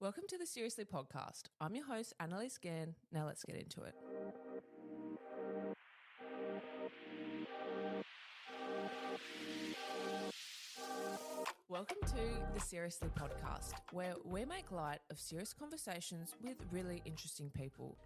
Welcome to the Seriously podcast. I'm your host, Annalise Gann. Now let's get into it. Welcome to the Seriously podcast, where we make light of serious conversations with really interesting people.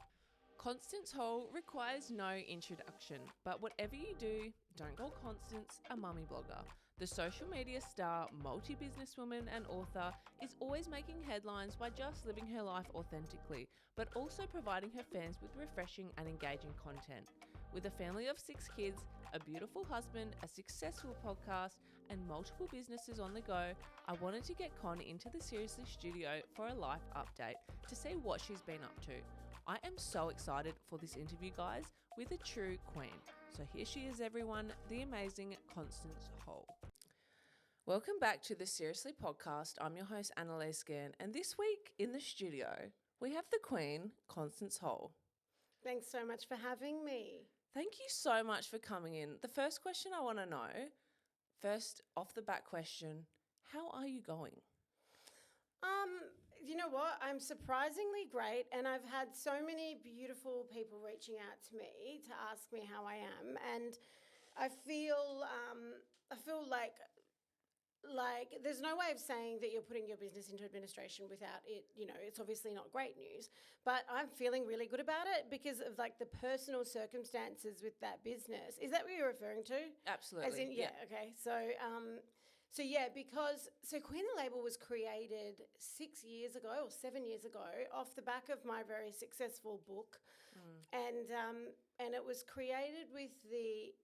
Constance Hall requires no introduction, but whatever you do, don't call Constance a mummy blogger. The social media star, multi-businesswoman and author is always making headlines by just living her life authentically, but also providing her fans with refreshing and engaging content. With a family of 6 kids, a beautiful husband, a successful podcast, and multiple businesses on the go, I wanted to get Con into the Seriously studio for a life update to see what she's been up to. I am so excited for this interview, guys, with a true queen. So here she is, everyone, the amazing Constance Hall. Welcome back to the Seriously podcast. I'm your host, Annalise Gann, and this week in the studio, we have the queen, Constance Hall. Thanks so much for having me. Thank you so much for coming in. The first question I want to know, first off the bat question, how are you going? You know what? I'm surprisingly great, and I've had so many beautiful people reaching out to me to ask me how I am, and I feel like there's no way of saying that you're putting your business into administration without it. You know, it's obviously not great news, but I'm feeling really good about it because of like the personal circumstances with that business. Is that what you're referring to? Absolutely. As in, yeah. Okay. So Queen the Label was created 6 years ago or 7 years ago off the back of my very successful book, and it was created with the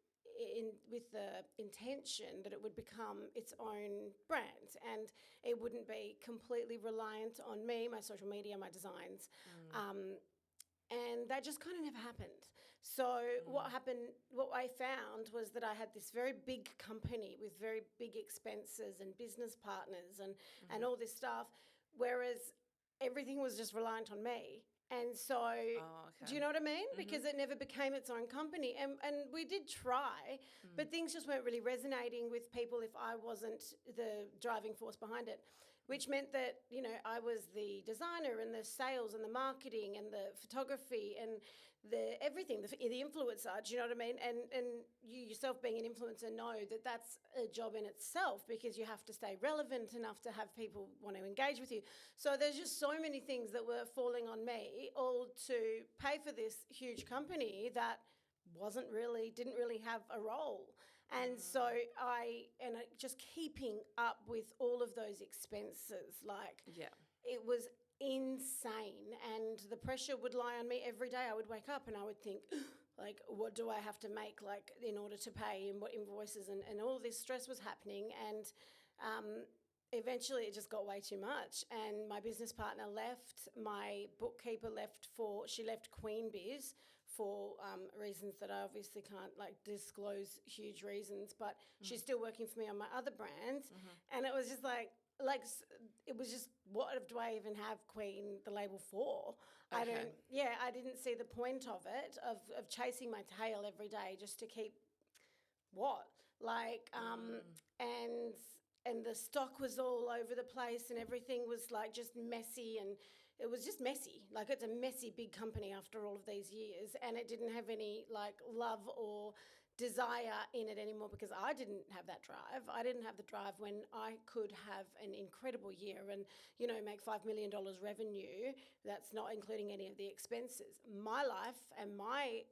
intention that it would become its own brand and it wouldn't be completely reliant on me, my social media, my designs. And that just kind of never happened. So what I found was that I had this very big company with very big expenses and business partners and all this stuff, whereas everything was just reliant on me. And so, do you know what I mean? Because it never became its own company. And we did try, but things just weren't really resonating with people if I wasn't the driving force behind it, which meant that, you know, I was the designer and the sales and the marketing and the photography and the everything, the influencer, do you know what I mean? And you yourself being an influencer know that that's a job in itself because you have to stay relevant enough to have people want to engage with you. So there's just so many things that were falling on me all to pay for this huge company that didn't really have a role. And so just keeping up with all of those expenses, it was insane, and the pressure would lie on me every day. I would wake up and I would think, like, what do I have to make, like, in order to pay, and what invoices, and all this stress was happening. And eventually it just got way too much, and my business partner left, my bookkeeper left she left Queen Biz for reasons that I obviously can't disclose, huge reasons, but she's still working for me on my other brands. And it was just it was just, what do I even have Queen the Label for? Okay. I didn't see the point of it, of chasing my tail every day just to keep and the stock was all over the place and everything was like just messy, and it was just messy. Like, it's a messy big company after all of these years, and it didn't have any like love or desire in it anymore because I didn't have that drive. I didn't have the drive when I could have an incredible year and, you know, make $5 million revenue. That's not including any of the expenses. My life and my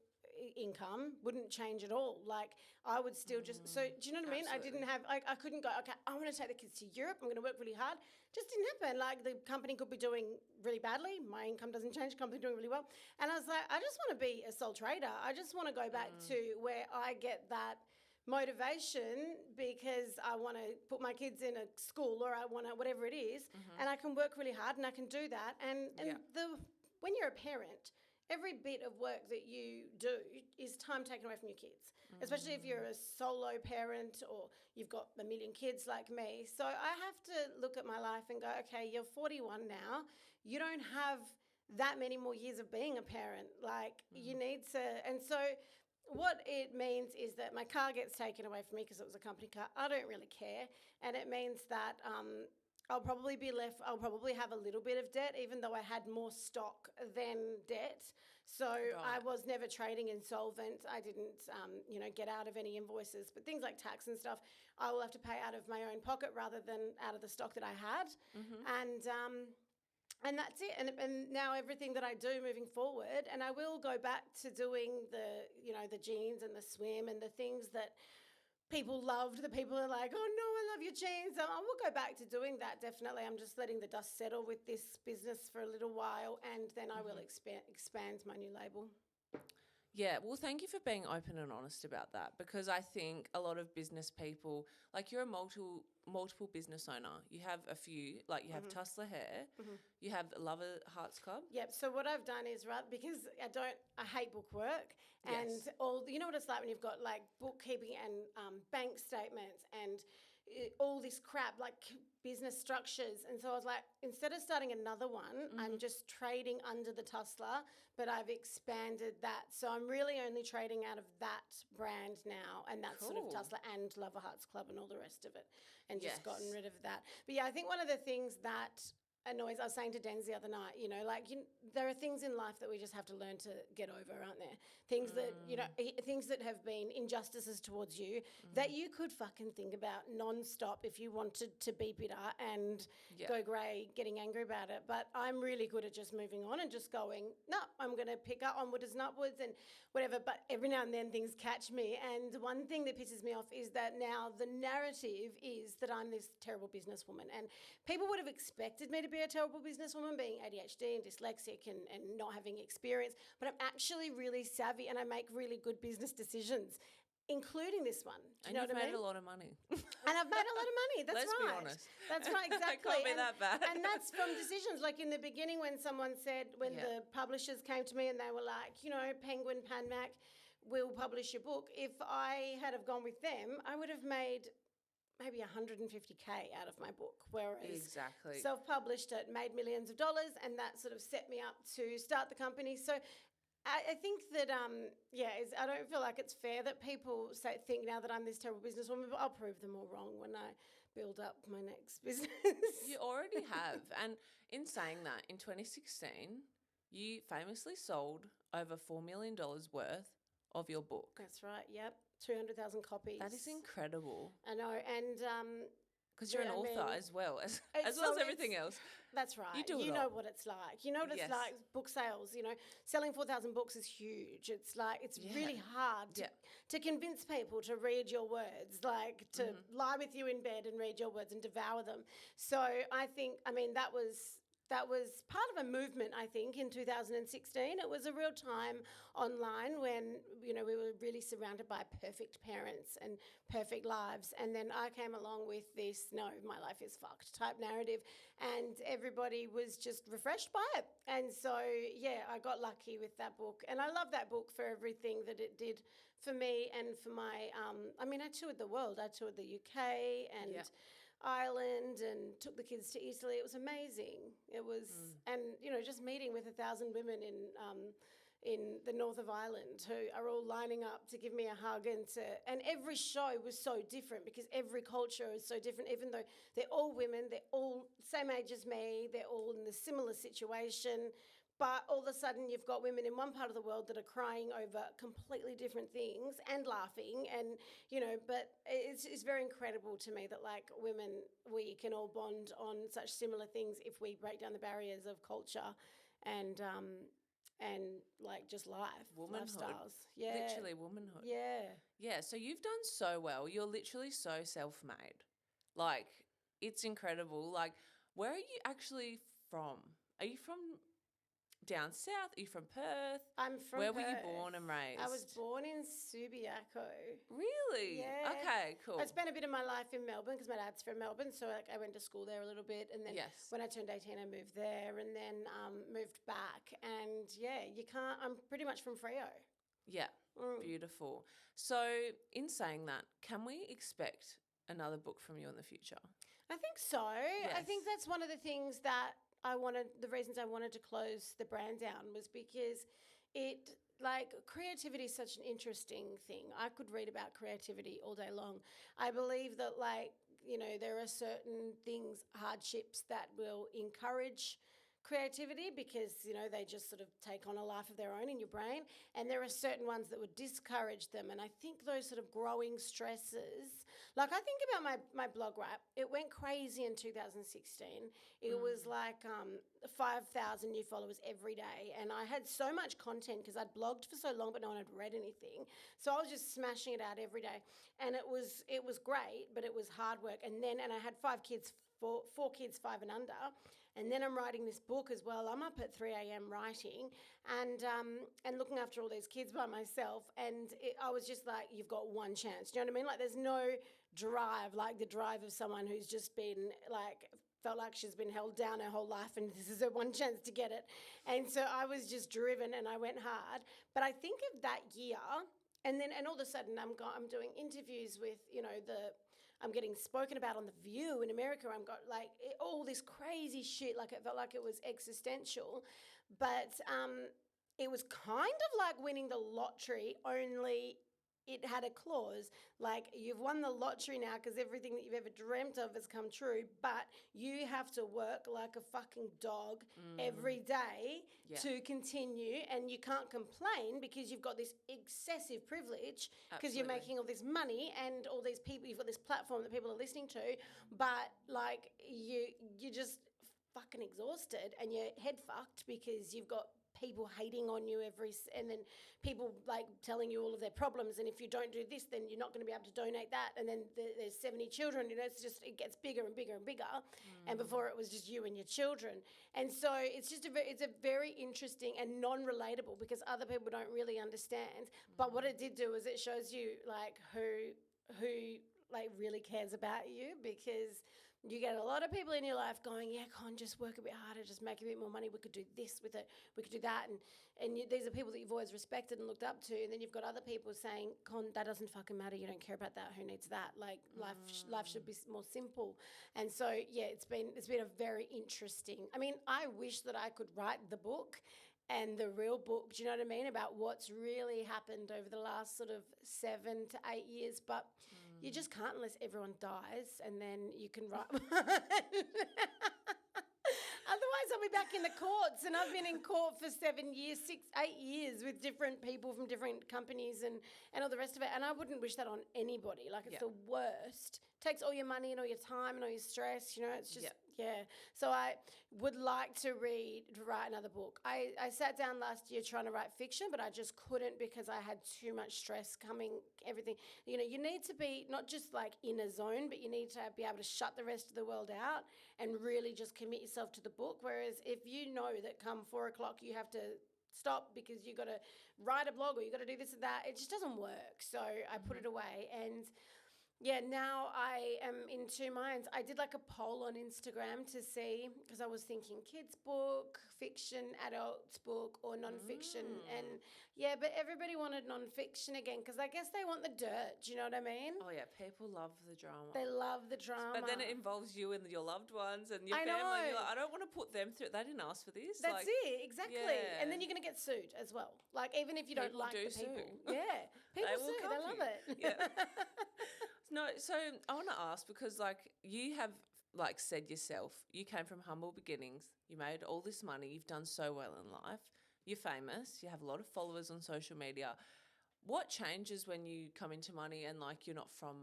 income wouldn't change at all. Like, I would still do you know what I mean? Absolutely. I couldn't go, okay, I want to take the kids to Europe, I'm going to work really hard. Just didn't happen. Like, the company could be doing really badly, my income doesn't change, the company doing really well. And I was like, I just want to be a sole trader. I just want to go back to where I get that motivation because I want to put my kids in a school, or I want to, whatever it is, and I can work really hard and I can do that. And when you're a parent, every bit of work that you do is time taken away from your kids, especially if you're a solo parent or you've got a million kids like me. So I have to look at my life and go, okay, you're 41 now. You don't have that many more years of being a parent. Like, you need to, and so what it means is that my car gets taken away from me because it was a company car. I don't really care. And it means that I'll probably have a little bit of debt, even though I had more stock than debt. So I was never trading insolvent. I didn't, get out of any invoices. But things like tax and stuff, I will have to pay out of my own pocket rather than out of the stock that I had. And that's it. And now everything that I do moving forward, and I will go back to doing the jeans and the swim and the things that people loved. The people are like, oh no, I love your jeans. I will go back to doing that, definitely. I'm just letting the dust settle with this business for a little while, and then I will expand my new label. Yeah, well, thank you for being open and honest about that, because I think a lot of business people, like you're a multiple business owner. You have a few, like you have Tussler Hair, you have Lover Hearts Club. Yep. So what I've done is, right, because I hate book work, and you know what it's like when you've got like bookkeeping and bank statements and all this crap, like business structures. And so I was like, instead of starting another one, I'm just trading under the Tussler, but I've expanded that. So I'm really only trading out of that brand now, and that's sort of Tussler and Lover Hearts Club and all the rest of it, and just gotten rid of that. But yeah, I think one of the things that annoys, I was saying to Denz the other night, there are things in life that we just have to learn to get over, aren't there? Things that, things that have been injustices towards you that you could fucking think about non-stop if you wanted to be bitter and go grey, getting angry about it. But I'm really good at just moving on and just going, no, I'm going to pick up onwards and upwards and whatever. But every now and then things catch me. And one thing that pisses me off is that now the narrative is that I'm this terrible businesswoman. And people would have expected me to be a terrible businesswoman, being ADHD and dyslexic and not having experience, but I'm actually really savvy and I make really good business decisions, including this one. Do you know what I mean? A lot of money. And I've made a lot of money. That's Let's right. Let's be honest. That's right, exactly. It can't be that bad. And that's from decisions. Like in the beginning when someone said, when the publishers came to me and they were like, Penguin, PanMac will publish your book. If I had have gone with them, I would have made maybe 150K out of my book, whereas self-published it, made millions of dollars, and that sort of set me up to start the company. So I think that, I don't feel like it's fair that people think now that I'm this terrible businesswoman, but I'll prove them all wrong when I build up my next business. You already have. And in saying that, in 2016, you famously sold over $4 million worth of your book. That's right, yep. 200,000 copies. That is incredible. I know, and because you're an author as well as everything else. That's right. You know what it's like. You know what it's like. Book sales. Selling 4,000 books is huge. It's like it's really hard to convince people to read your words, like to lie with you in bed and read your words and devour them. So I think, that was part of a movement, I think, in 2016. It was a real time online when, we were really surrounded by perfect parents and perfect lives. And then I came along with this, no, my life is fucked type narrative. And everybody was just refreshed by it. And so, I got lucky with that book. And I love that book for everything that it did for me and for my, I toured the world. I toured the UK and Ireland and took the kids to Italy. It was amazing. It was, and just meeting with 1,000 women in the north of Ireland who are all lining up to give me a hug, and every show was so different because every culture is so different. Even though they're all women, they're all same age as me, they're all in a similar situation. But all of a sudden you've got women in one part of the world that are crying over completely different things and laughing and, but it's very incredible to me that like women, we can all bond on such similar things if we break down the barriers of culture and like just life, lifestyles. Yeah. Literally womanhood. Yeah. Yeah, so you've done so well. You're literally so self-made. Like, it's incredible. Like, where are you actually from? Are you from down south? Are you from Perth? I'm from Where Perth. were you born and raised? I was born in Subiaco. Really? Yeah. Okay, cool. I spent a bit of my life in Melbourne because my dad's from Melbourne, so I went to school there a little bit, and then when I turned 18 I moved there and then moved back, and I'm pretty much from Freo. Yeah, beautiful. So in saying that, can we expect another book from you in the future? I think so. Yes. I think that's one of the things that the reasons I wanted to close the brand down was because creativity is such an interesting thing. I could read about creativity all day long. I believe that there are certain things, hardships that will encourage creativity because, they just sort of take on a life of their own in your brain. And there are certain ones that would discourage them. And I think those sort of growing stresses, like I think about my blog, right? It went crazy in 2016. It was like 5,000 new followers every day. And I had so much content because I'd blogged for so long, but no one had read anything. So I was just smashing it out every day. And it was great, but it was hard work. And I had 5 kids, four kids, 5 and under. And then I'm writing this book as well. I'm up at 3 a.m. writing and looking after all these kids by myself. And I was just like, you've got one chance. Do you know what I mean? Like there's no drive, like the drive of someone who's just been like, felt like she's been held down her whole life and this is her one chance to get it. And so I was just driven and I went hard. But I think of that year and all of a sudden I'm doing interviews with, I'm getting spoken about on The View in America. I've got like all this crazy shit. Like it felt like it was existential, but it was kind of like winning the lottery, only it had a clause like you've won the lottery now because everything that you've ever dreamt of has come true, but you have to work like a fucking dog every day to continue, and you can't complain because you've got this excessive privilege because you're making all this money and all these people, you've got this platform that people are listening to, but like you're just fucking exhausted and you're head fucked because you've got people hating on you and then people like telling you all of their problems, and if you don't do this then you're not going to be able to donate that, and then there's 70 children, it gets bigger and bigger and bigger. And before it was just you and your children, and so it's a very interesting and non-relatable because other people don't really understand. But what it did do is it shows you like who like really cares about you, because you get a lot of people in your life going, yeah, Con, just work a bit harder, just make a bit more money. We could do this with it. We could do that. And these are people that you've always respected and looked up to. And then you've got other people saying, Con, that doesn't fucking matter. You don't care about that. Who needs that? Like life should be more simple. And so, yeah, it's been a very interesting. I mean, I wish that I could write the book and the real book, do you know what I mean, about what's really happened over the last sort of 7 to 8 years. But you just can't unless everyone dies, and then you can write. Otherwise, I'll be back in the courts, and I've been in court for 7 years, 6, 8 years with different people from different companies and all the rest of it. And I wouldn't wish that on anybody. Like, it's the worst. Takes all your money and all your time and all your stress, it's just, So I would like to write another book. I sat down last year trying to write fiction, but I just couldn't because I had too much stress coming, everything. You need to be not just like in a zone, but you need to be able to shut the rest of the world out and really just commit yourself to the book. Whereas if you know that come 4 o'clock you have to stop because you got to write a blog or you got to do this and that, it just doesn't work. So I put it away, and now I am in 2 minds. I did like a poll on Instagram to see, because I was thinking kids book, fiction, adults book, or non-fiction. And but everybody wanted non-fiction again because I guess they want the dirt. Do you know what I mean? Oh, yeah, people love the drama. They love the drama. But then it involves you and your loved ones and your family. And you're like, I don't want to put them through. They didn't ask for this. That's it, exactly. Yeah. And then you're going to get sued as well. Like, even if you don't like the people. Yeah, people sue. They love it. Yeah. No, so I want to ask, because like you have like said yourself, you came from humble beginnings, you made all this money, you've done so well in life, you're famous, you have a lot of followers on social media. What changes when you come into money and like you're not from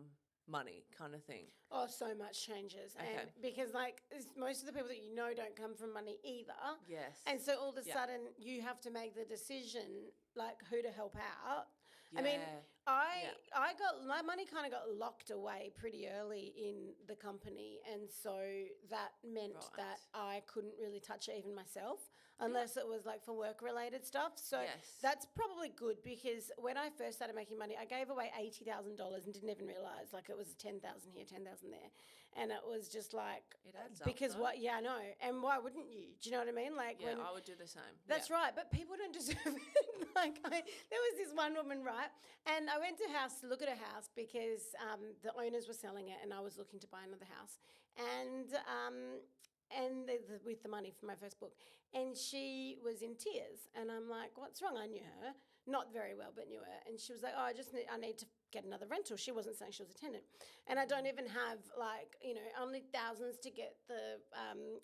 money kind of thing? Oh, so much changes. Okay. And because like most of the people that you know don't come from money either. Yes. And so all of a sudden you have to make the decision like who to help out. I mean, I got my money kind of got locked away pretty early in the company, and so that meant that I couldn't really touch it even myself unless it was like for work related stuff. So that's probably good, because when I first started making money, I gave away $80,000 and didn't even realize like it was 10,000 here, 10,000 there. And it was just like, it adds because up, what? Yeah, I know. And why wouldn't you? Do you know what I mean? Like, when I would do the same. That's right. But people don't deserve it. There was this one woman, right? And I went to look at a house because the owners were selling it, and I was looking to buy another house. And with the money for my first book, and she was in tears, and I'm like, "What's wrong?" I knew her, not very well, but knew her, and she was like, "Oh, I need to get another rental. She wasn't saying she was a tenant. And I don't even have like, you know, only thousands to get the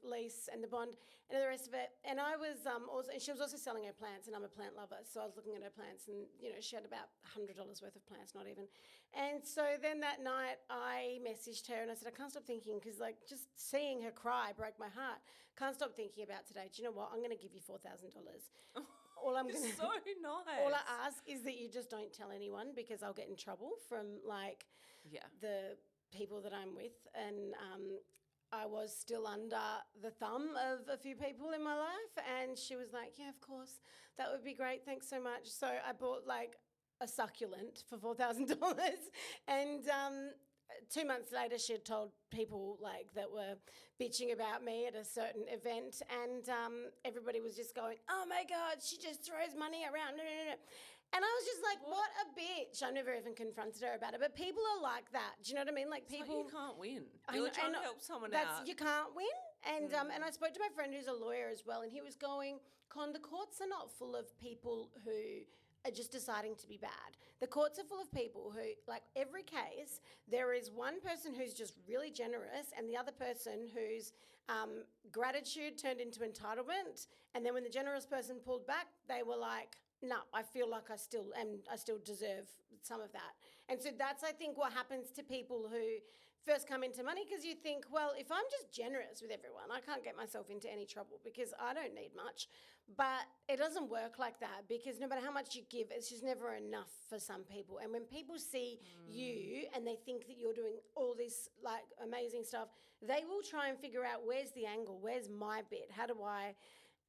lease and the bond and the rest of it. And I was also, and she was also selling her plants, and I'm a plant lover. So I was looking at her plants, and, you know, she had about $100 worth of plants, not even. And so then that night I messaged her and I said, I can't stop thinking, because like just seeing her cry broke my heart. Can't stop thinking about today. Do you know what? I'm going to give you $4,000. All I'm going to So nice. All I ask is that you just don't tell anyone, because I'll get in trouble from like the people that I'm with. And I was still under the thumb of a few people in my life, and she was like, yeah, of course, that would be great. Thanks so much. So I bought like a succulent for $4,000, and 2 months later, she had told people like that were bitching about me at a certain event, and everybody was just going, "Oh my God, she just throws money around." No, no, no. And I was just like, what a bitch. I never even confronted her about it. But people are like that. Do you know what I mean? Like people. Like you can't win. You're trying to help someone out. You can't win. And and I spoke to my friend who's a lawyer as well, and he was going, Con, the courts are not full of people who are just deciding to be bad. The courts are full of people who, like every case, there is one person who's just really generous and the other person whose gratitude turned into entitlement. And then when the generous person pulled back, they were like, no, I feel like I still deserve some of that. And so that's, I think, what happens to people who first come into money, because you think, well, if I'm just generous with everyone, I can't get myself into any trouble because I don't need much. But it doesn't work like that, because no matter how much you give, it's just never enough for some people. And when people see you and they think that you're doing all this like amazing stuff, they will try and figure out, where's the angle? Where's my bit? How do I...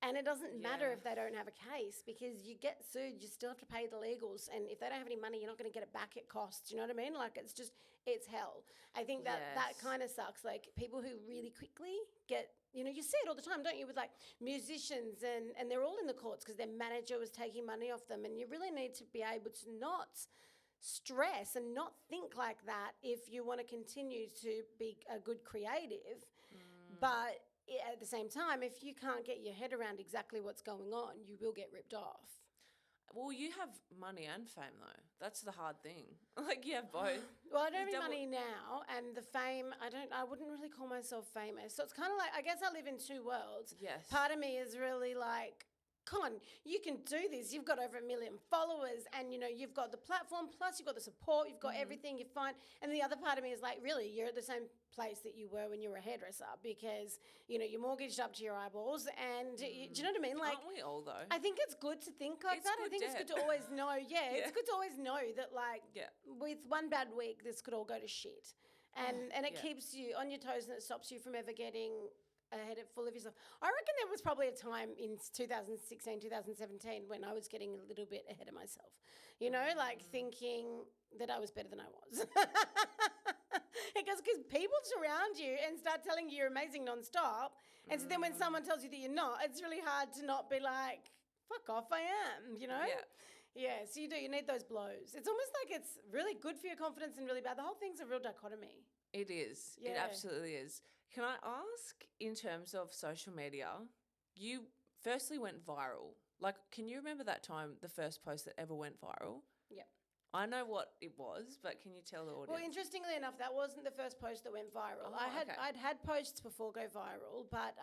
And it doesn't matter if they don't have a case, because you get sued, you still have to pay the legals. And if they don't have any money, you're not going to get it back at cost. You know what I mean? Like, it's hell. I think that kind of sucks. Like, people who really quickly get, you know, you see it all the time, don't you, with like musicians, and they're all in the courts because their manager was taking money off them. And you really need to be able to not stress and not think like that if you want to continue to be a good creative. But at the same time, if you can't get your head around exactly what's going on, you will get ripped off. Well, you have money and fame, though. That's the hard thing. Like, you have both. Well, I don't have any money now, and the fame, I wouldn't really call myself famous. So it's kind of like, I guess I live in two worlds. Yes. Part of me is really like, Con, you can do this. You've got over 1 million followers, and, you know, you've got the platform, plus you've got the support, you've got everything, you're fine. And the other part of me is like, really, you're at the same place that you were when you were a hairdresser, because, you know, you're mortgaged up to your eyeballs, and do you know what I mean? Like, aren't we all, though? I think it's good to think like that. I think it's good to always know, it's good to always know that, like, with one bad week, this could all go to shit. And it keeps you on your toes, and it stops you from ever getting full of yourself. I reckon there was probably a time in 2016, 2017 when I was getting a little bit ahead of myself, you know, like thinking that I was better than I was. Because people surround you and start telling you you're amazing nonstop. And so then when someone tells you that you're not, it's really hard to not be like, fuck off, I am, you know? Yeah, so you need those blows. It's almost like it's really good for your confidence and really bad. The whole thing's a real dichotomy. It is. Yeah. It absolutely is. Can I ask, in terms of social media, you firstly went viral. Like, can you remember that time, the first post that ever went viral? Yep. I know what it was, but can you tell the audience? Well, interestingly enough, that wasn't the first post that went viral. I'd had posts before go viral, but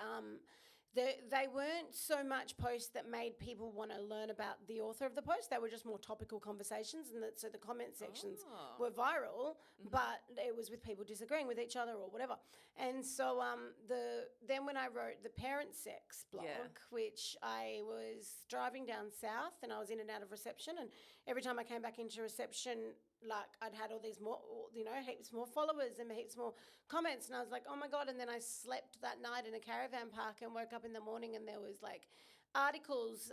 they weren't so much posts that made people want to learn about the author of the post. They were just more topical conversations, and so the comment sections were viral, but it was with people disagreeing with each other or whatever. And so then when I wrote the parent sex blog, which I was driving down south and I was in and out of reception, and every time I came back into reception, like I'd had all these more, you know, heaps more followers and heaps more comments, and I was like, oh my God. And then I slept that night in a caravan park and woke up in the morning and there was like articles,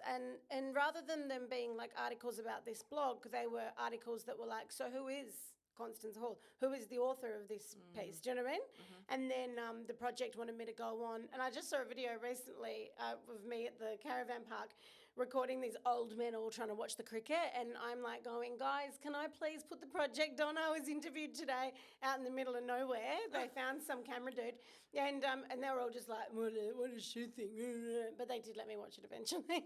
and rather than them being like articles about this blog, they were articles that were like, so who is Constance Hall? Who is the author of this piece? Do you know what I mean? And then the project wanted me to go on, and I just saw a video recently of me at the caravan park recording these old men all trying to watch the cricket, and I'm like going, guys, can I please put the project on? I was interviewed today out in the middle of nowhere. They found some camera dude, and they were all just like, what does she think? But they did let me watch it eventually.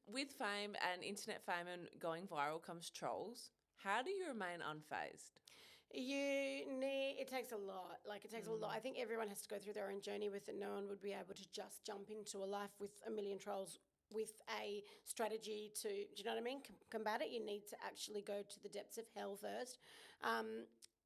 With fame and internet fame and going viral comes trolls. How do you remain unfazed? It takes a lot. Like, it takes a lot. I think everyone has to go through their own journey with it. No one would be able to just jump into a life with a million trolls with a strategy to, do you know what I mean, combat it. You need to actually go to the depths of hell first.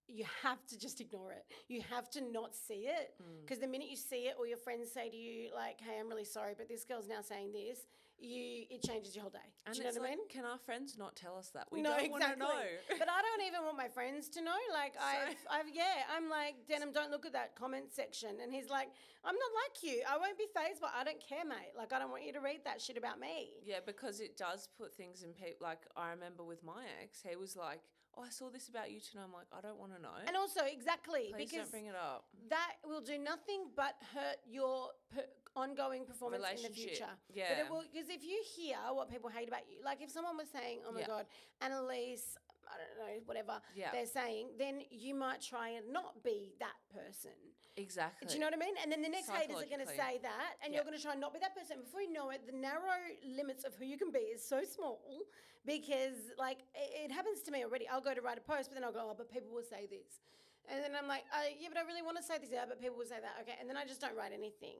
You have to just ignore it. You have to not see it, because the minute you see it or your friends say to you, like, hey, I'm really sorry, but this girl's now saying this, it changes your whole day. And do you know what I mean? Can our friends not tell us that? We No, don't want to exactly. know. But I don't even want my friends to know. Like, I'm like, Denim, don't look at that comment section. And he's like, I'm not like you. I won't be fazed, but I don't care, mate. Like, I don't want you to read that shit about me. Yeah, because it does put things in people. Like, I remember with my ex, he was like, oh, I saw this about you tonight. I'm like, I don't want to know. And also, exactly, Please because don't bring it up. that will do nothing but hurt your ongoing performance in the future. Yeah. But it will, because if you hear what people hate about you, like if someone was saying, oh my God, Annalise, I don't know, whatever they're saying, then you might try and not be that person. Exactly. Do you know what I mean? And then the next haters are going to say that, and you're going to try and not be that person. Before you know it, the narrow limits of who you can be is so small, because, like, it happens to me already. I'll go to write a post, but then I'll go, oh, but people will say this. And then I'm like, yeah, but I really want to say this, yeah, but people will say that. Okay, and then I just don't write anything.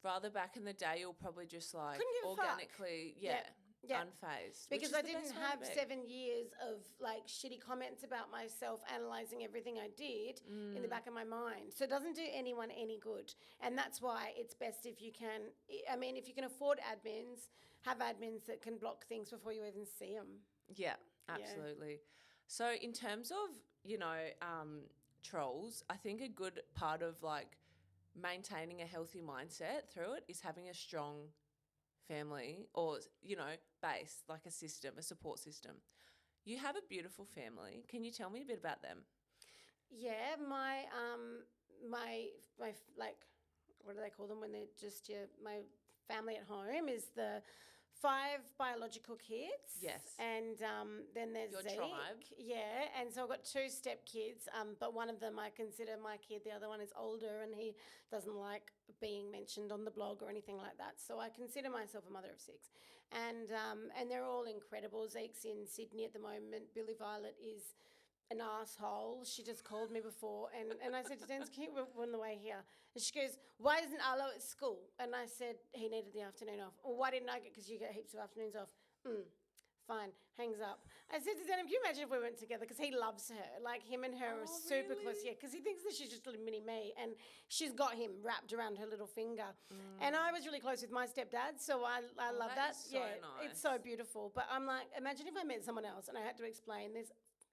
Rather back in the day, you'll probably just like Couldn't give a organically, unfazed. Because I didn't have 7 years of like shitty comments about myself, analysing everything I did in the back of my mind. So it doesn't do anyone any good. And that's why it's best if you can, I mean, if you can afford admins, have admins that can block things before you even see them. Yeah, absolutely. So in terms of, trolls, I think a good part of like maintaining a healthy mindset through it is having a strong family or, base, like a system, a support system. You have a beautiful family. Can you tell me a bit about them? Yeah, my like, what do they call them when they're just my family at home is the 5 biological kids. Yes. And then there's your Zeke. tribe. Yeah, and so I've got 2 step kids, but one of them I consider my kid. The other one is older, and he doesn't like being mentioned on the blog or anything like that. So I consider myself a mother of 6. And they're all incredible. Zeke's in Sydney at the moment. Billy Violet is an asshole. She just called me before, and I said to Dance, can you on the way here? And she goes, why isn't Arlo at school? And I said, he needed the afternoon off. Well, why didn't I get, because you get heaps of afternoons off. Fine, hangs up. I said to Denim, can you imagine if we went together? Because he loves her. Like, him and her are super close. Yeah, because he thinks that she's just a little mini me, and she's got him wrapped around her little finger. And I was really close with my stepdad, so I love that. So nice. It's so beautiful. But I'm like, imagine if I met someone else and I had to explain this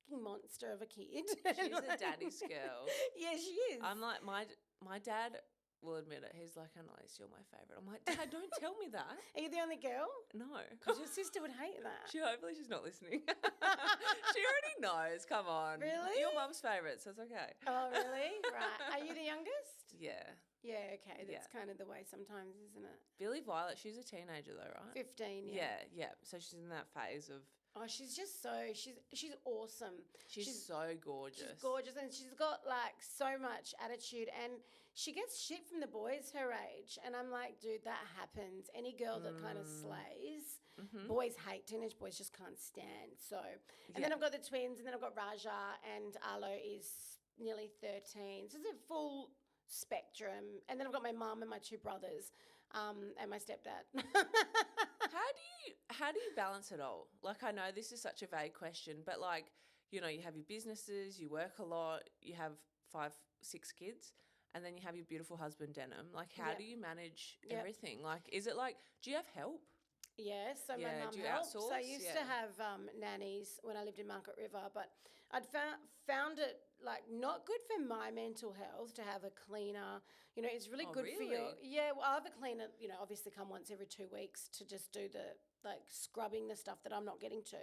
monster of a kid. She's a daddy's girl. Yeah, she is. I'm like, my dad will admit it. He's like, Annalise, you're my favourite. I'm like, Dad, don't tell me that. Are you the only girl? No. Because your sister would hate that. Hopefully she's not listening. She already knows. Come on. Really? Your mum's favourite, so it's okay. Oh, really? Right. Are you the youngest? Yeah. Yeah, okay. That's kind of the way sometimes, isn't it? Billy Violet, she's a teenager though, right? 15, Yeah. So she's in that phase of... Oh, she's just she's awesome. She's so gorgeous. She's gorgeous, and she's got like so much attitude, and she gets shit from the boys her age. And I'm like, dude, that happens. Any girl that kind of slays, boys hate. Teenage boys just can't stand. So, and then I've got the twins, and then I've got Raja, and Arlo is nearly 13. So it's a full spectrum. And then I've got my mum and my 2 brothers, and my stepdad. How do you balance it all? Like, I know this is such a vague question, but like, you have your businesses, you work a lot, you have 5, 6 kids, and then you have your beautiful husband, Denim. Like, how do you manage everything? Like, is it like, do you have help? Yes, so my mum helps. So I used to have nannies when I lived in Market River, but I'd found it like not good for my mental health to have a cleaner. It's really good for your... Yeah, well, I have a cleaner, obviously come once every 2 weeks to just do the like scrubbing the stuff that I'm not getting to.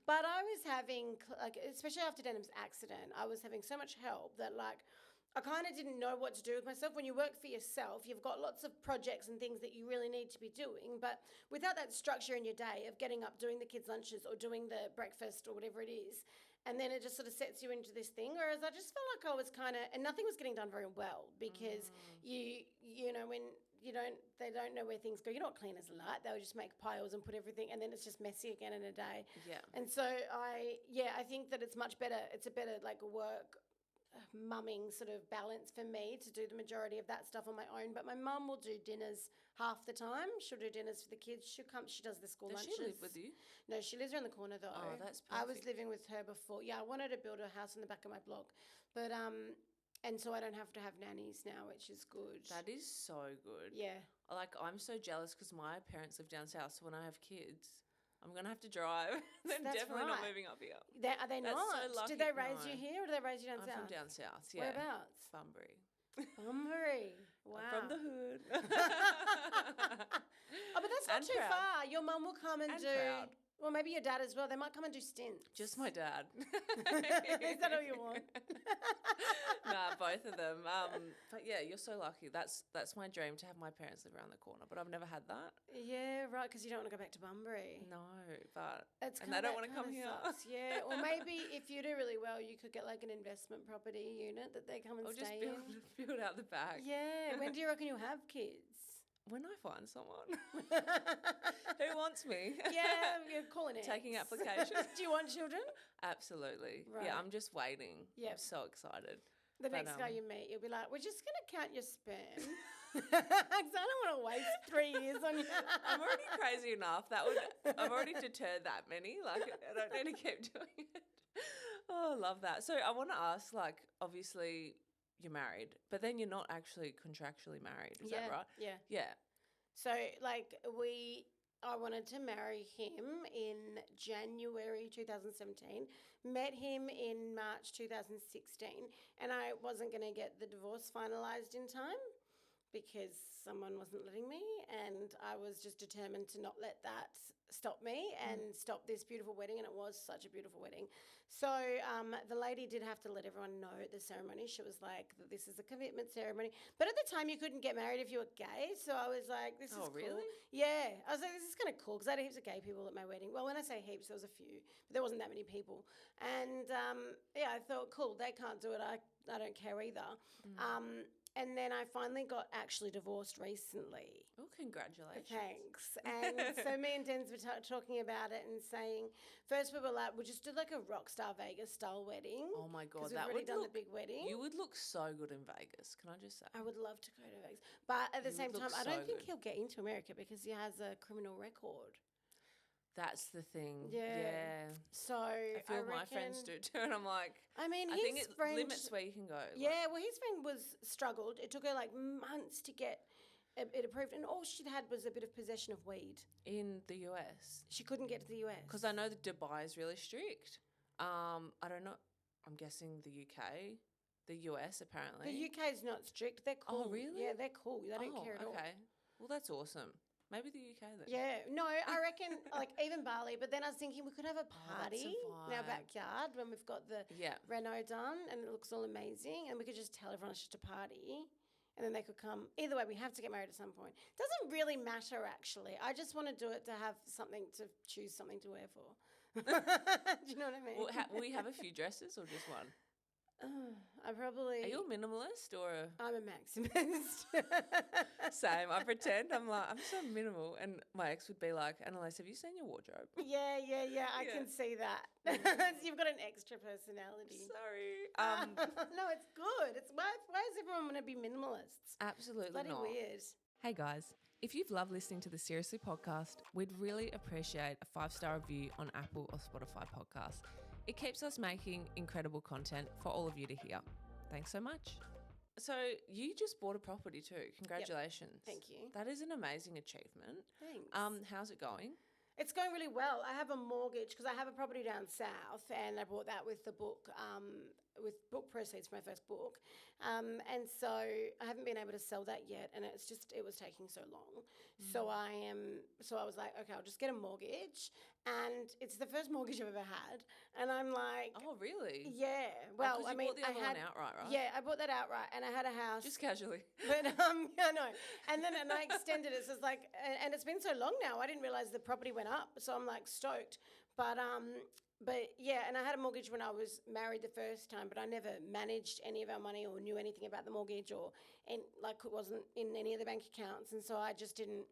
But I was having, like, especially after Denim's accident, I was having so much help that like I kind of didn't know what to do with myself. When you work for yourself, you've got lots of projects and things that you really need to be doing. But without that structure in your day of getting up, doing the kids' lunches or doing the breakfast or whatever it is, and then it just sort of sets you into this thing. Whereas I just felt like I was kind of, and nothing was getting done very well because when they don't know where things go. You're not cleaners a lot. They'll just make piles and put everything, and then it's just messy again in a day. Yeah. And so I think that it's much better. It's a better like work mumming sort of balance for me to do the majority of that stuff on my own. But my mum will do dinners half the time. She'll do dinners for the kids. She does the school lunches. Does she live with you? No, she lives around the corner though. Oh, that's perfect. I was living with her before. Yeah, I wanted to build a house in the back of my block, but and so I don't have to have nannies now, which is good. That is so good. Yeah. Like, I'm so jealous because my parents live down south, so when I have kids, I'm going to have to drive. They're That's definitely not right. moving up here. Are they That's not? so lucky. Did they raise No. you here or did they raise you down I'm south? from down south, yeah. Whereabouts? Bunbury. Bunbury. Wow. From the hood. Oh, but that's not And too proud. far. Your mum will come and do. Proud. Well, maybe your dad as well. They might come and do stints. Just my dad. Is that all you want? Nah, both of them. But yeah, you're so lucky. That's my dream, to have my parents live around the corner. But I've never had that. Yeah, right. Because you don't want to go back to Bunbury. No, but It's and they don't want to that come kinda here. sucks. Yeah, or maybe if you do really well, you could get like an investment property unit that they come and Or just stay in. build out the back. Yeah. When do you reckon you'll have kids? When I find someone who wants me. Yeah, you're calling it. Taking applications. Do you want children? Absolutely. Right. Yeah, I'm just waiting. Yep. I'm so excited. The But, next guy you meet, you'll be like, we're just going to count your sperm. Because I don't want to waste 3 years on you. I'm already crazy enough. I've already deterred that many. Like, I don't need to keep doing it. Oh, I love that. So I want to ask, like, obviously you're married, but then you're not actually contractually married. Is that right? Yeah. Yeah. So, like, I wanted to marry him in January 2017, met him in March 2016, and I wasn't going to get the divorce finalised in time because someone wasn't letting me, and I was just determined to not let that stop me and stop this beautiful wedding, and it was such a beautiful wedding. So the lady did have to let everyone know at the ceremony. She was like, this is a commitment ceremony. But at the time, you couldn't get married if you were gay, so I was like, this is cool. Really? Yeah. I was like, this is kind of cool because I had heaps of gay people at my wedding. Well, when I say heaps, there was a few, but there wasn't that many people. And, I thought, cool, they can't do it. I don't care either. And then I finally got actually divorced recently. Oh, congratulations. Thanks. And so me and Denz were talking about it and saying, first we were like, we'll just do like a Rockstar Vegas style wedding. Oh my God, because we've that already would done look. the big wedding. You would look so good in Vegas. Can I just say? I would love to go to Vegas. But at the You same would time, look I don't so think good. he'll get into America because he has a criminal record. That's the thing. Yeah. So I feel reckon, my friends do too, and I'm like, I mean, I his think it friend limits where you can go. like- Yeah, well, his friend was struggled. It took her like months to get it approved, and all she'd had was a bit of possession of weed. in the US. She couldn't get to the US Because I know that Dubai is really strict. I don't know. I'm guessing the UK, the US apparently. the UK is not strict. They're cool. really? Yeah, they're cool. They don't care at all. Okay. Well, that's awesome. Maybe the UK then. Yeah, no, I reckon like even Bali. But then I was thinking we could have a Oh, that's a party in our vibe. backyard when we've got the Yeah. reno done and it looks all amazing, and we could just tell everyone it's just a party. And then they could come. Either way, we have to get married at some point. Doesn't really matter, actually. I just want to do it to have something to choose something to wear for. Do you know what I mean? Will we have a few dresses or just one? I probably. Are you a minimalist or a... I'm a maximist. Same. I pretend I'm like, I'm so minimal. And my ex would be like, Annalise, have you seen your wardrobe? Yeah. I Yeah. can see that. You've got an extra personality. Sorry. No, it's good. It's why is everyone going to be minimalists? Absolutely Bloody not. weird. Hey guys, if you've loved listening to the Seriously podcast, we'd really appreciate a 5-star review on Apple or Spotify podcasts. It keeps us making incredible content for all of you to hear. Thanks so much. So you just bought a property too. Congratulations. Thank you. That is an amazing achievement. Thanks. How's it going? It's going really well. I have a mortgage because I have a property down south, and I bought that with the book, with book proceeds from my first book. And so I haven't been able to sell that yet, and it was taking so long. So I was like, okay, I'll just get a mortgage, and it's the first mortgage I've ever had, and I'm like, Oh, really? yeah. Well, 'cause I you mean, bought the other one outright, right? Yeah, I bought that outright, and I had a house. Just casually. But yeah, no, and then I extended it. So it's like, and it's been so long now. I didn't realize the property went up, so I'm like stoked. But But yeah, and I had a mortgage when I was married the first time, but I never managed any of our money or knew anything about the mortgage and like it wasn't in any of the bank accounts. And so I just didn't,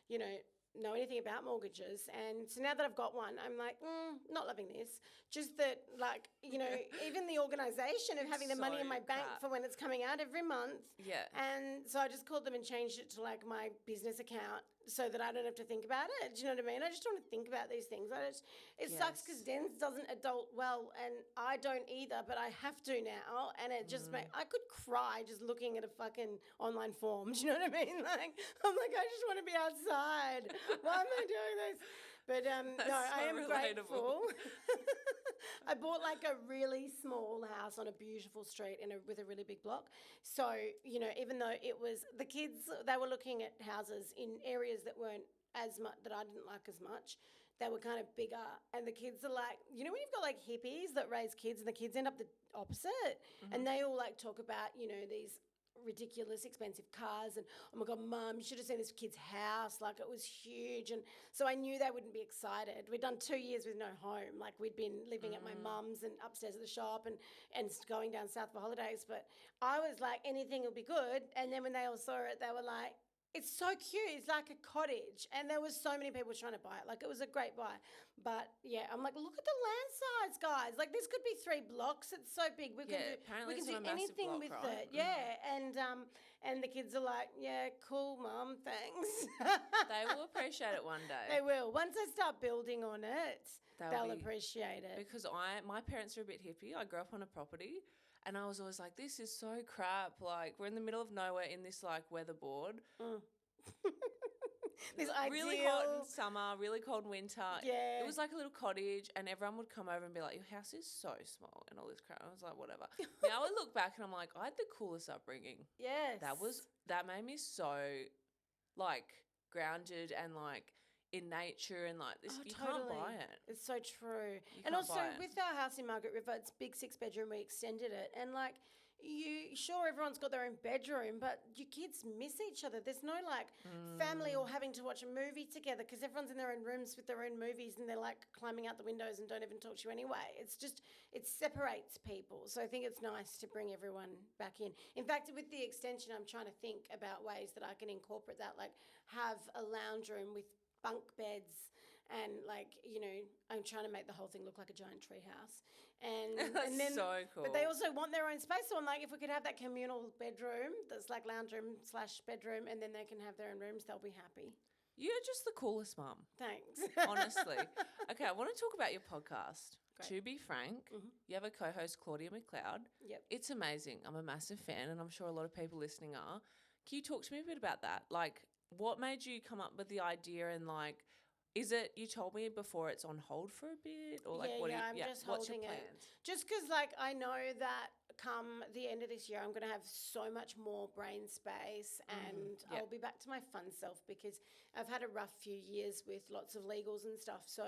you know anything about mortgages. And so now that I've got one, I'm like, not loving this. Just that, like, even the organisation of having the money in my bank for when it's coming out every month. Yeah. And so I just called them and changed it to like my business account so that I don't have to think about it. Do you know what I mean? I just don't want to think about these things. It sucks because Denz doesn't adult well and I don't either, but I have to now. And it just I could cry just looking at a fucking online form. Do you know what I mean? Like, I'm like, I just want to be outside. Why am I doing this? But no, I am grateful. I bought like a really small house on a beautiful street with a really big block. So, even though it was the kids, they were looking at houses in areas that weren't as much, that I didn't like as much. They were kind of bigger. And the kids are like, when you've got like hippies that raise kids and the kids end up the opposite. And they all like talk about, these ridiculous expensive cars and, oh my God, Mum, you should have seen this kid's house. Like, it was huge. And so I knew they wouldn't be excited. We'd done 2 years with no home. Like, we'd been living at my mum's and upstairs at the shop and going down south for holidays. But I was like, anything will be good. And then when they all saw it, they were like, it's so cute. It's like a cottage. And there was so many people trying to buy it. Like, it was a great buy. But, yeah, I'm like, look at the land size, guys. Like, this could be 3 blocks. It's so big. We can do anything with it. Yeah. And the kids are like, yeah, cool, Mum, thanks. They will appreciate it one day. They will. Once I start building on it, they'll appreciate it. Because my parents are a bit hippie. I grew up on a property. And I was always like, this is so crap. Like, we're in the middle of nowhere in this, like, weatherboard. This really ideal... hot in summer, really cold winter. Yeah. It was like a little cottage and everyone would come over and be like, your house is so small and all this crap. I was like, whatever. Now I look back and I'm like, I had the coolest upbringing. Yes. That made me so, like, grounded and, like, in nature and like this, you can't buy it. It's so true. And also with our house in Margaret River, it's big 6-bedroom. We extended it, and like everyone's got their own bedroom, but your kids miss each other. There's no like family or having to watch a movie together because everyone's in their own rooms with their own movies, and they're like climbing out the windows and don't even talk to you anyway. It separates people. So I think it's nice to bring everyone back in. In fact, with the extension, I'm trying to think about ways that I can incorporate that, like have a lounge room with bunk beds and like, I'm trying to make the whole thing look like a giant tree house. And then so cool. But they also want their own space. So I'm like, if we could have that communal bedroom that's like lounge room / bedroom, and then they can have their own rooms, they'll be happy. You're just the coolest mum. Thanks. Honestly. Okay, I want to talk about your podcast. Great. To be frank, you have a co-host, Claudia McLeod. Yep. It's amazing. I'm a massive fan and I'm sure a lot of people listening are. Can you talk to me a bit about that? Like, what made you come up with the idea, and like, is it, you told me before it's on hold for a bit, or like I'm just holding it. Just because like I know that come the end of this year I'm going to have so much more brain space and I'll be back to my fun self because I've had a rough few years with lots of legals and stuff. So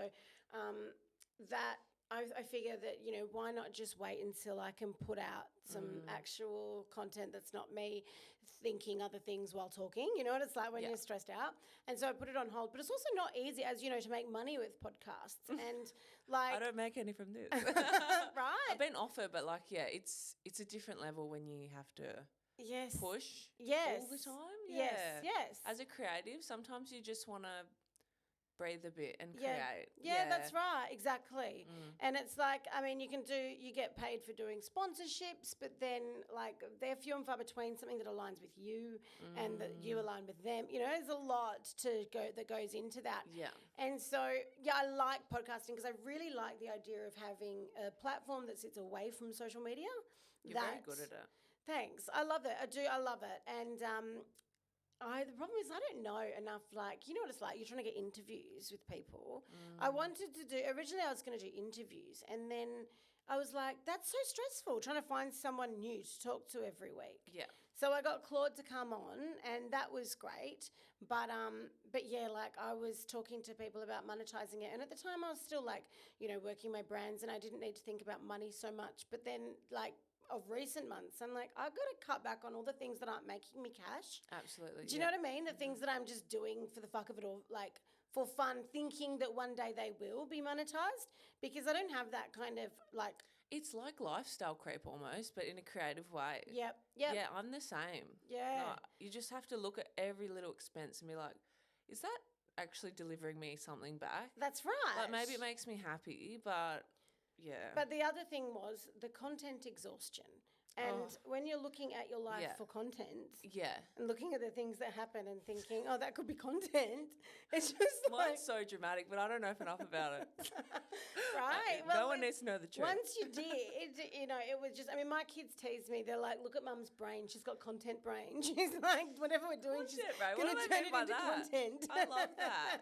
that I figure that, why not just wait until I can put out some actual content that's not me thinking other things while talking. You know what it's like when you're stressed out. And so I put it on hold. But it's also not easy, as you know, to make money with podcasts. And like I don't make any from this. Right. I've been offered, but like, it's a different level when you have to push all the time. Yeah. Yes. As a creative, sometimes you just want to breathe a bit and create. Yeah, that's right. Exactly. And it's like, I mean, you get paid for doing sponsorships, but then like they're few and far between, something that aligns with you and that you align with them. There's a lot that goes into that. Yeah. And so, I like podcasting because I really like the idea of having a platform that sits away from social media. You're very good at it. Thanks. I love it. I do. I love it. And the problem is I don't know enough, like, you know what it's like, you're trying to get interviews with people. I wanted to originally I was going to do interviews, and then I was like, that's so stressful trying to find someone new to talk to every week. Yeah. So I got Claude to come on, and that was great. But yeah, like I was talking to people about monetizing it, and at the time I was still like, working my brands, and I didn't need to think about money so much. But then like of recent months, I'm like, I've got to cut back on all the things that aren't making me cash. Absolutely. Do you know what I mean? The things that I'm just doing for the fuck of it all, like for fun, thinking that one day they will be monetized, because I don't have that kind of like. It's like lifestyle creep almost, but in a creative way. Yep. Yeah, I'm the same. Yeah. No, you just have to look at every little expense and be like, is that actually delivering me something back? That's right. Like maybe it makes me happy, but yeah. But the other thing was the content exhaustion. And when you're looking at your life for content and looking at the things that happen and thinking, oh, that could be content, it's just Mine's so dramatic, but I don't know enough about it. Right? Well, no one needs to know the truth. Once you did, it was just, my kids tease me. They're like, look at Mum's brain. She's got content brain. She's like, whatever we're doing, she's going to turn it into content. I love that.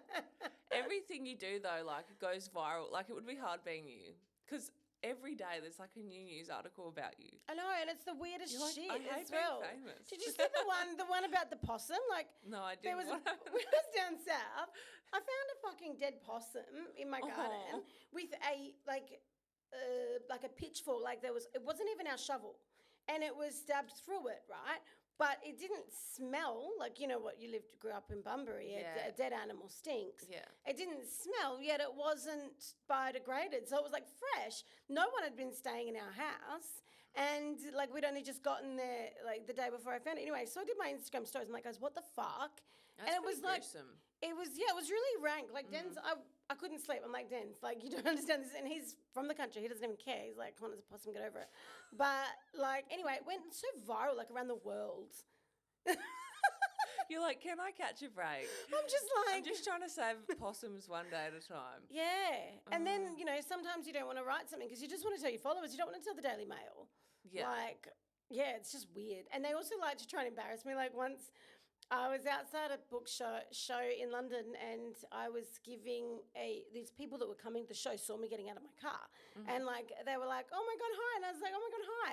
Everything you do, though, like, it goes viral. Like, it would be hard being you because every day there's like a new news article about you. I know, and it's the weirdest shit I hate as well. being famous. Did you see the one about the possum? Like, no, I didn't. When I was down south, I found a fucking dead possum in my garden with a like a pitchfork. Like it wasn't even our shovel, and it was stabbed through it, right? But it didn't smell like, what you grew up in Bunbury. A dead animal stinks. Yeah. It didn't smell, yet it wasn't biodegraded. So it was like fresh. No one had been staying in our house. And like we'd only just gotten there like the day before I found it. Anyway, so I did my Instagram stories. I'm like, guys, what the fuck? That's and it was gruesome. It was really rank. Like Den's, I couldn't sleep. I'm like, Den's, like, you don't understand this. And he's from the country. He doesn't even care. He's like, Connor's a possum, get over it. But like, anyway, it went so viral, like around the world. You're like, can I catch a break? I'm just trying to save possums one day at a time. Yeah. And then, sometimes you don't want to write something because you just want to tell your followers. You don't want to tell the Daily Mail. Yeah. Like, yeah, it's just weird. And they also like to try and embarrass me. Like once I was outside a book show in London, and I was giving these people that were coming to the show saw me getting out of my car. And like, they were like, oh my God, hi. And I was like, oh my God, hi.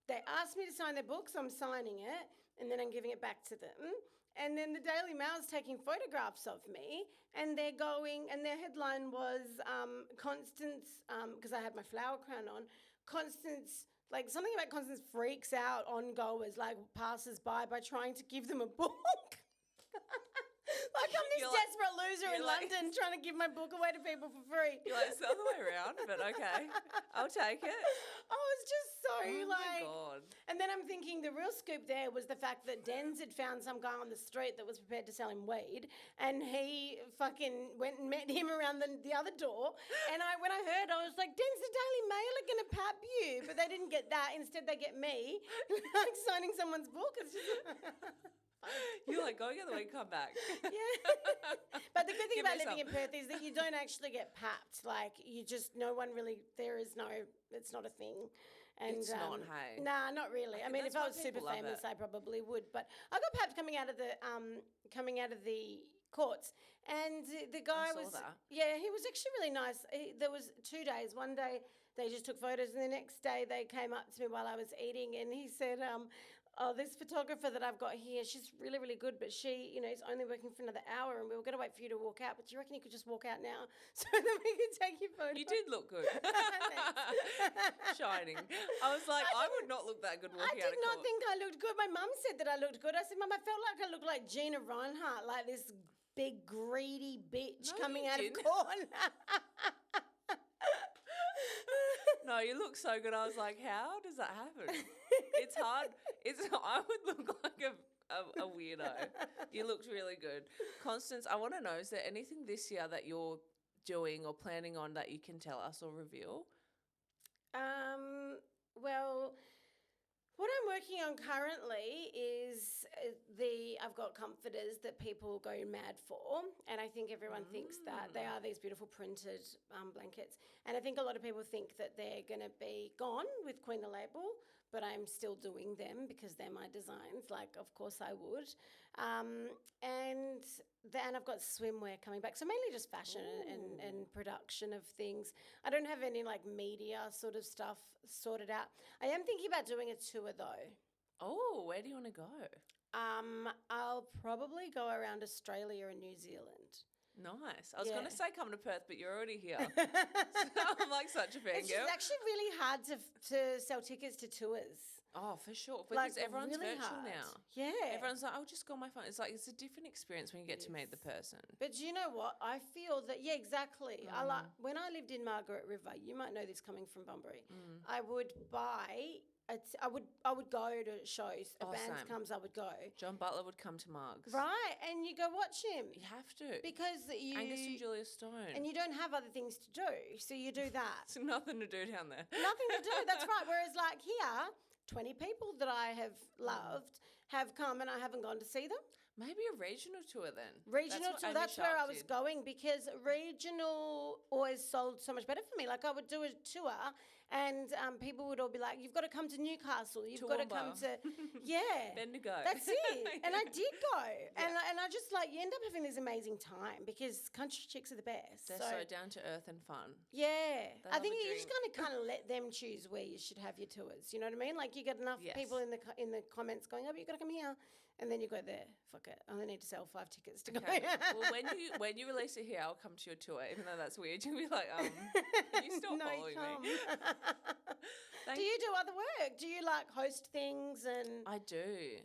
They asked me to sign their book, so I'm signing it. And then I'm giving it back to them. And then the Daily Mail's taking photographs of me, and they're going, and their headline was Constance, because I had my flower crown on, Constance, like something about Constance freaks out on goers, like passers by trying to give them a book. Like I'm this desperate loser in London trying to give my book away to people for free. You're like, it's the other way around, but okay, I'll take it. I was just so my God. And then I'm thinking the real scoop there was the fact that Denz had found some guy on the street that was prepared to sell him weed, and he fucking went and met him around the other door. And when I heard, I was like, Denz, the Daily Mail are going to pap you. But they didn't get that. Instead, they get me like signing someone's book. It's just... You're like, go get the weed, come back. Yeah. But the good thing about living in Perth is that you don't actually get papped. Like, it's not a thing. And, it's not, hey? Nah, not really. I mean, if I was super famous, I probably would. But I got papped coming out of the courts, and the guy he was actually really nice. There was 2 days. One day they just took photos, and the next day they came up to me while I was eating, and he said, this photographer that I've got here, she's really, really good, but she, is only working for another hour, and we were going to wait for you to walk out, but do you reckon you could just walk out now so that we could take your photo? You did look good. Shining. I was like, I would not look that good walking out of court. I did not think I looked good. My mum said that I looked good. I said, Mum, I felt like I looked like Gina Reinhardt, like this big, greedy bitch coming out of court. No, you look so good. I was like, how does that happen? It's hard. I would look like a weirdo. You looked really good. Constance, I want to know, is there anything this year that you're doing or planning on that you can tell us or reveal? Well, what I'm working on currently is I've got comforters that people go mad for, and I think everyone thinks that they are these beautiful printed blankets, and I think a lot of people think that they're going to be gone with Queen the Label, but I'm still doing them because they're my designs, like of course I would. And then I've got swimwear coming back, so mainly just fashion and production of things. I don't have any like media sort of stuff sorted out. I am thinking about doing a tour though. Oh, where do you want to go? I'll probably go around Australia and New Zealand. Nice. I was going to say come to Perth, but you're already here. So I'm like such a fangirl. It's actually really hard to sell tickets to tours. Oh, for sure. Because Like, everyone's really virtual hard. now. Yeah. Everyone's like, I'll just go on my phone. It's like it's a different experience when you get to meet the person. But do you know what? I feel that, yeah, exactly. When I lived in Margaret River, you might know this coming from Bunbury, I would buy, I would go to shows. A band Same. comes, I would go. John Butler would come to Margs. Right, and you go watch him. You have to. Because Angus and Julia Stone. And you don't have other things to do, so you do that. It's nothing to do down there. Nothing to do, that's right. Whereas like here, 20 people that I have loved have come and I haven't gone to see them. Maybe a regional tour then. Regional tour, that's where I was going, because regional always sold so much better for me. Like I would do a tour and people would all be like, you've got to come to Newcastle. You've got to come to, yeah. Bendigo. That's it. And I did go. And I just like, you end up having this amazing time because country chicks are the best. They're so down to earth and fun. Yeah. They I think love a you just kind of let them choose where you should have your tours. You know what I mean? Like you get enough people in the comments going, oh, but you've got to come here. And then you go there. Fuck it. I only need to sell 5 tickets to go. Well, when you release it here, I'll come to your tour, even though that's weird. You'll be like, can you stop following me? Do you do other work? Do you like host things and? I do.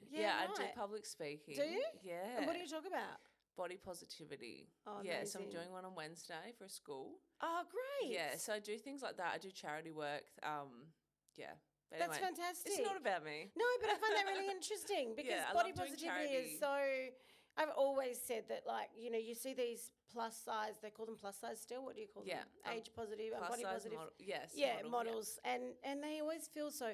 Yeah, I do public speaking. Do you? Yeah. And what do you talk about? Body positivity. Oh, yeah, amazing. so I'm doing one on Wednesday for a school. Oh, great. Yeah, so I do things like that. I do charity work. Yeah. But anyway, that's fantastic. It's not about me. No, but I find that really interesting because I body love doing positivity is so. I've always said that, like, you know, you see these plus size. They call them plus size still. What do you call them? Age positive, body positive. Yes. Models, and they always feel so.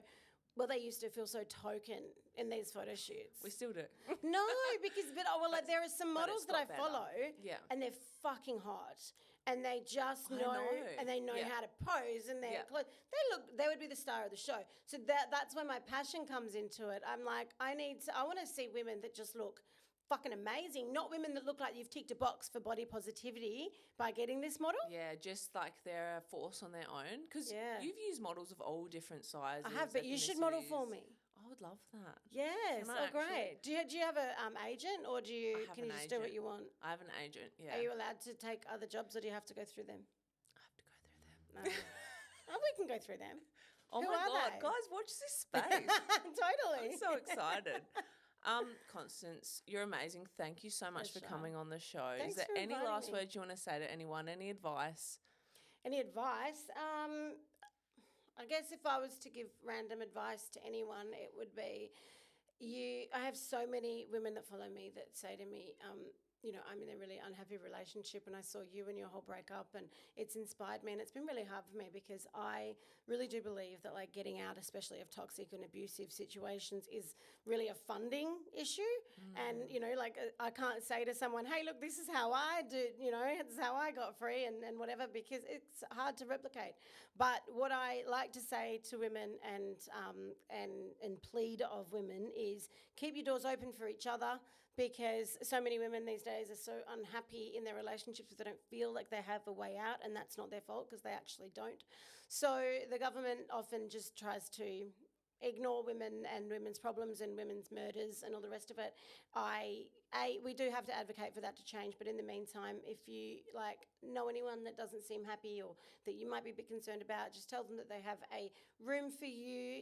Well, they used to feel so token in these photo shoots. We still do. No, because like there are some models that I follow, and they're fucking hot, and they just know, and they know how to pose, and they would be the star of the show. So that's where my passion comes into it. I'm like, I want to see women that just look fucking amazing, not women that look like you've ticked a box for body positivity by getting this model. Yeah, just like they're a force on their own. Because you've used models of all different sizes. I have, but you should model for me. I would love that. Yes, great. Do you have a agent, or can you just do what you want? I have an agent, yeah. Are you allowed to take other jobs, or do you have to go through them? I have to go through them. No. We can go through them. Oh Who my are God, they? guys, watch this space. Totally. I'm so excited. Constance, you're amazing. Thank you so much for coming on the show. Thanks Is there for any last me. words you want to say to anyone? Any advice? Any advice? I guess if I was to give random advice to anyone, it would be I have so many women that follow me that say to me, you know, I'm in a really unhappy relationship and I saw you and your whole breakup and it's inspired me, and it's been really hard for me because I really do believe that like getting out, especially of toxic and abusive situations, is really a funding issue. And, you know, like I can't say to someone, hey, look, this is how I do, you know, it's how I got free and whatever, because it's hard to replicate. But what I like to say to women and plead of women is keep your doors open for each other, because so many women these days are so unhappy in their relationships because they don't feel like they have a way out, and that's not their fault because they actually don't. So the government often just tries to ignore women and women's problems and women's murders and all the rest of it. We do have to advocate for that to change, but in the meantime, if you like know anyone that doesn't seem happy or that you might be a bit concerned about, just tell them that they have a room for you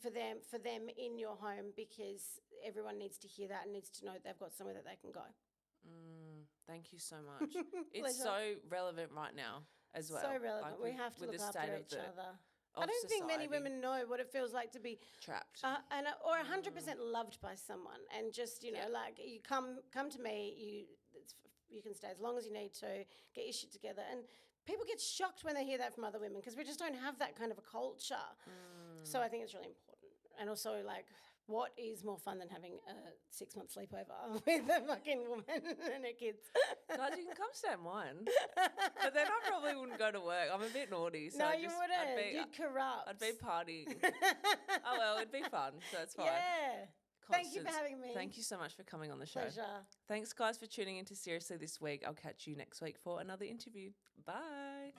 for them in your home, because everyone needs to hear that and needs to know that they've got somewhere that they can go. Thank you so much. It's so relevant right now as well. So relevant. We have to look after each other. I don't think many women know what it feels like to be trapped or 100% loved by someone, and just, you know, like you come to me, you can stay as long as you need to, get your shit together. And people get shocked when they hear that from other women because we just don't have that kind of a culture. So I think it's really important. And also, like, what is more fun than having a 6-month sleepover with a fucking woman and her kids? Guys, you can come stay at mine. But then I probably wouldn't go to work. I'm a bit naughty. So no, you wouldn't. You'd corrupt. I'd be partying. Oh, well, it'd be fun. So it's fine. Yeah. Constance, thank you for having me. Thank you so much for coming on the show. Pleasure. Thanks, guys, for tuning into Seriously this week. I'll catch you next week for another interview. Bye.